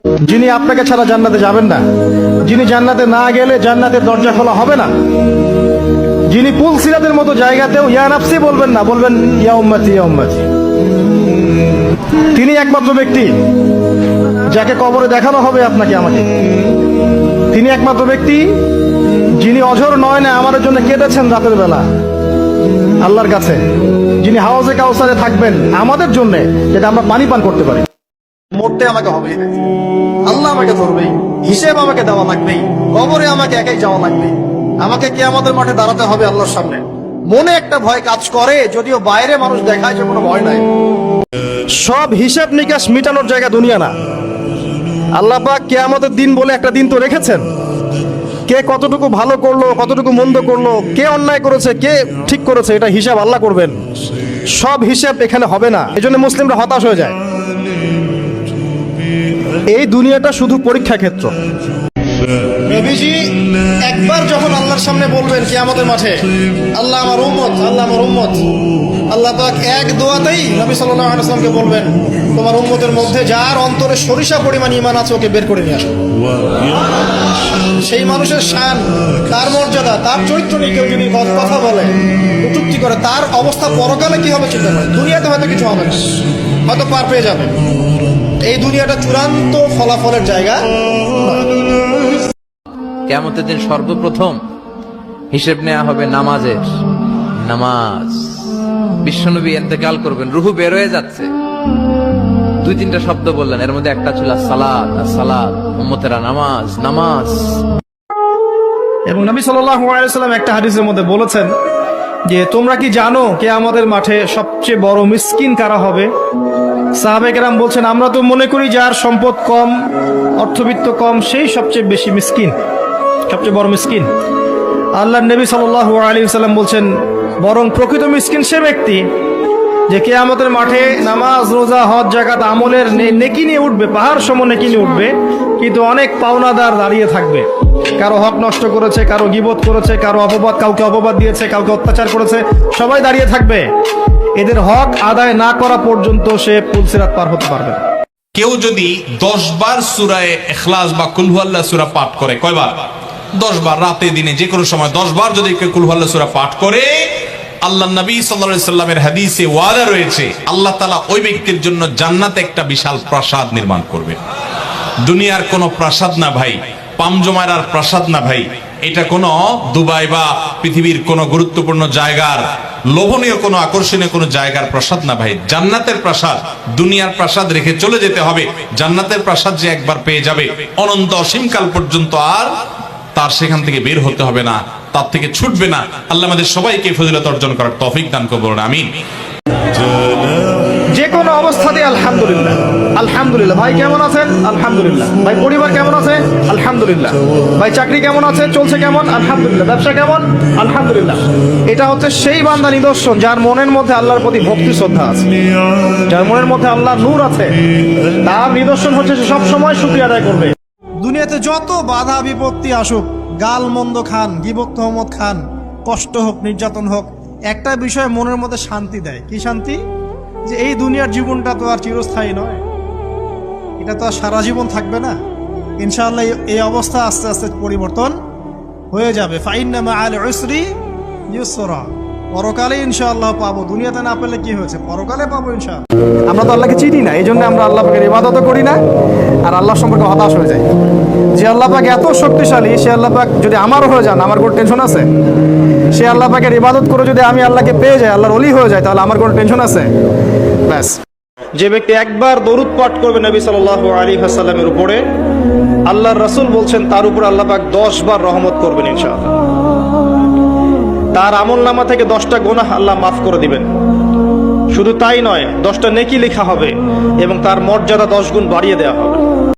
যিনি আপনাকে ছাড়া জান্নাতে যাবেন না, যিনি জান্নাতে না গেলে জান্নাতের দরজা খোলা হবে না, যিনি পুল সিরাতের মতো জায়গাতেও ইয়া নাফসি বলবেন না, বলবেন ইয়া উম্মতি ইয়া উম্মতি। তিনি একমাত্র ব্যক্তি যাকে কবরে দেখানো হবে আপনাকে আমাকে। তিনি একমাত্র ব্যক্তি যিনি অঝর নয় না আমাদের জন্য কেঁদেছেন রাতের বেলা আল্লাহর কাছে, যিনি হাউজে কাউসারে থাকবেন আমাদের জন্য, যেটা আমরা পানি পান করতে পারি। মরতে আমাকে হবে, আল্লাহ আমাকে ধরবেই, হিসেব আমাকে দেওয়া লাগবেই, কবরে আমাকে একাই যাওয়া লাগবে, আমাকে কিয়ামতের মাঠে দাঁড়াতে হবে আল্লাহর সামনে। মনে একটা ভয় কাজ করে, যদিও বাইরে মানুষ দেখায় যে কোনো ভয় নাই। সব হিসাব নিকাশ মিটানোর জায়গা দুনিয়া না। আল্লাহ পাক কিয়ামতের দিন বলে একটা দিন তো রেখেছেন। কে কতটুকু ভালো করলো, কতটুকু মন্দ করলো, কে অন্যায় করেছে, কে ঠিক করেছে, এটা হিসাব আল্লাহ করবেন। সব হিসাব এখানে হবে না, এজন্য মুসলিমরা হতাশ হয়ে যায়। এই দুনিয়াটা শুধু পরীক্ষা ক্ষেত্র। নবীজি একবার যখন আল্লাহর সামনে বলবেন কিয়ামতের মাঠে, আল্লাহ আমার উম্মত, আল্লাহ আমার উম্মত, আল্লাহ পাক এক দোয়াতেই নবী সাল্লাল্লাহু আলাইহি ওয়াসাল্লামকে বলবেন, তোমার উম্মতের মধ্যে যার অন্তরে সরিষা পরিমাণ ঈমান আছে ওকে বের করে নিয়ে আসো। সেই মানুষের শান, তার মর্যাদা, তার চরিত্র নিয়ে কেউ যদি কথা বলে, কটূক্তি করে, তার অবস্থা পরকালে কি হবে চিন্তা করে। দুনিয়াতে হয়তো কিছু হবে না, হয়তো পার পেয়ে যাবে। এই দুনিয়াটা চূড়ান্ত ফলাফলের জায়গা। কিয়ামতের দিন সর্বপ্রথম হিসেব নেওয়া হবে নামাজের। নামাজ, বিশ্বনবী ইন্তেকাল করবেন, রুহু বের হয়ে যাচ্ছে, দুই তিনটা শব্দ বললেন, এর মধ্যে একটা ছিল সালাত, সালাত, উম্মতেরা নামাজ, নামাজ। এবং নবী সাল্লাল্লাহু আলাইহি ওয়াসাল্লাম একটা হাদিসের মধ্যে বলেছেন যে তোমরা কি জানো কিয়ামতের মাঠে সবচেয়ে বড় মিসকিন কারা হবে? সাহাবায়ে কেরাম বলছেন, আমরা তো মনে করি যার সম্পদ কম, অর্থবিত্ত কম, সেই সবচেয়ে বেশি মিসকিন, সবচেয়ে বড় মিসকিন। আল্লাহর নবী সাল্লাল্লাহু আলাইহি ওয়াসাল্লাম বলছেন, বরং প্রকৃত মিসকিন সে ব্যক্তি যে কিয়ামতের মাঠে নামাজ, রোজা, হজ, যাকাত আমলের নেকি নিয়ে উঠবে, পাহাড় সম নেকি নিয়ে উঠবে, কিন্তু অনেক পাওনাদার দাঁড়িয়ে থাকবে। কারো হক নষ্ট করেছে, কারো গীবত করেছে, কারো অপবাদ, কাউকে অপবাদ দিয়েছে, কাউকে অত্যাচার করেছে, সবাই দাঁড়িয়ে থাকবে। এদের হক আদায় না করা পর্যন্ত সে পুলসিরাত পার হতে পারবে না। কেউ যদি 10 বার সূরা ইখলাস বা কুল হুয়াল্লাহ সূরা পাঠ করে, কয়বার? 10 বার, রাতে দিনে যে কোনো সময় 10 বার যদি কেউ কুল হুয়াল্লাহ সূরা পাঠ করে, আল্লাহ নবী সাল্লাল্লাহু আলাইহি সাল্লামের হাদিসে ওয়াদা রয়েছে, আল্লাহ তাআলা ওই ব্যক্তির জন্য জান্নাতে একটা বিশাল প্রাসাদ নির্মাণ করবে। দুনিয়ার কোনো প্রাসাদ না ভাই, পামজমারার প্রাসাদ না ভাই, এটা কোনো দুবাই বা পৃথিবীর কোনো গুরুত্বপূর্ণ জায়গার লোভনীয় কোনো আকর্ষণীয় কোনো জায়গার প্রাসাদ না ভাই, জান্নাতের প্রাসাদ। দুনিয়ার প্রাসাদ রেখে চলে যেতে হবে, জান্নাতের প্রাসাদ যে একবার পেয়ে যাবে অনন্ত অসীমকাল পর্যন্ত আর তার সেখান থেকে বের হতে হবে না, তার থেকে ছুটবে না। আল্লাহ আমাদের সবাইকে ফজিলত অর্জন করার তৌফিক দান করুন, আমিন। যে কোনো অবস্থাতে আলহামদুলিল্লাহ, আলহামদুলিল্লাহ। ভাই কেমন আছেন? আলহামদুলিল্লাহ। ভাই পরিবার কেমন আছে? আলহামদুলিল্লাহ। ভাই চাকরি কেমন আছে, চলছে কেমন? আলহামদুলিল্লাহ। ব্যবসা কেমন? আলহামদুলিল্লাহ। এটা হচ্ছে সেই বান্দা নিদর্শন যার মনের মধ্যে আল্লাহর প্রতি ভক্তি শ্রদ্ধা আছে, যার মনের মধ্যে আল্লাহর নূর আছে। তার নিদর্শন হচ্ছে সে সব সময় শুকরিয়া আদায় করবে। দুনিয়াতে যত বাধা বিপত্তি আসুক, গাল মন্দ খান, গীবত তহমত খান, কষ্ট হোক, নির্যাতন হোক, একটা বিষয় মনের মধ্যে শান্তি দেয়। কি শান্তি? যে এই দুনিয়ার জীবনটা তো আর চিরস্থায়ী নয়, এটা তো আর সারা জীবন থাকবে না। ইনশাআল্লাহ এই অবস্থা আস্তে আস্তে পরিবর্তন হয়ে যাবে। ফাইন্না মাআল উসরি ইউসরা, পরকালে ইনশাআল্লাহ পাবো। দুনিয়াতে না পেলে কি হয়েছে, পরকালে পাবো ইনশাআল্লাহ। আমরা তো আল্লাহকে চিনি না, এই জন্য আমরা আল্লাহ পাকের ইবাদত করি না, আর আল্লাহ সম্পর্কে হতাশ হয়ে যাই। যে আল্লাহ পাক এত শক্তিশালী, সে আল্লাহ পাক যদি আমারও হয়ে যান, আমার কোনো টেনশন আছে? সে আল্লাহ পাকের ইবাদত করে যদি আমি আল্লাহকে পেয়ে যাই, আল্লাহর ওলি হয়ে যায়, তাহলে আমার কোনো টেনশন আছে? ব্যাস। যে ব্যক্তি একবার দরুদ পাঠ করবে নবী সাল্লাল্লাহু আলাইহি ওয়াসাল্লামের উপরে, আল্লাহর রাসূল বলছেন তার উপর আল্লাহ পাক 10 বার রহমত করবেন ইনশাআল্লাহ। তার আমলনামা থেকে 10টা গুনাহ আল্লাহ মাফ করে দিবেন। শুধু তাই নয়, 10টা নেকি লেখা হবে এবং তার মর্যাদা 10 গুণ বাড়িয়ে দেওয়া হবে।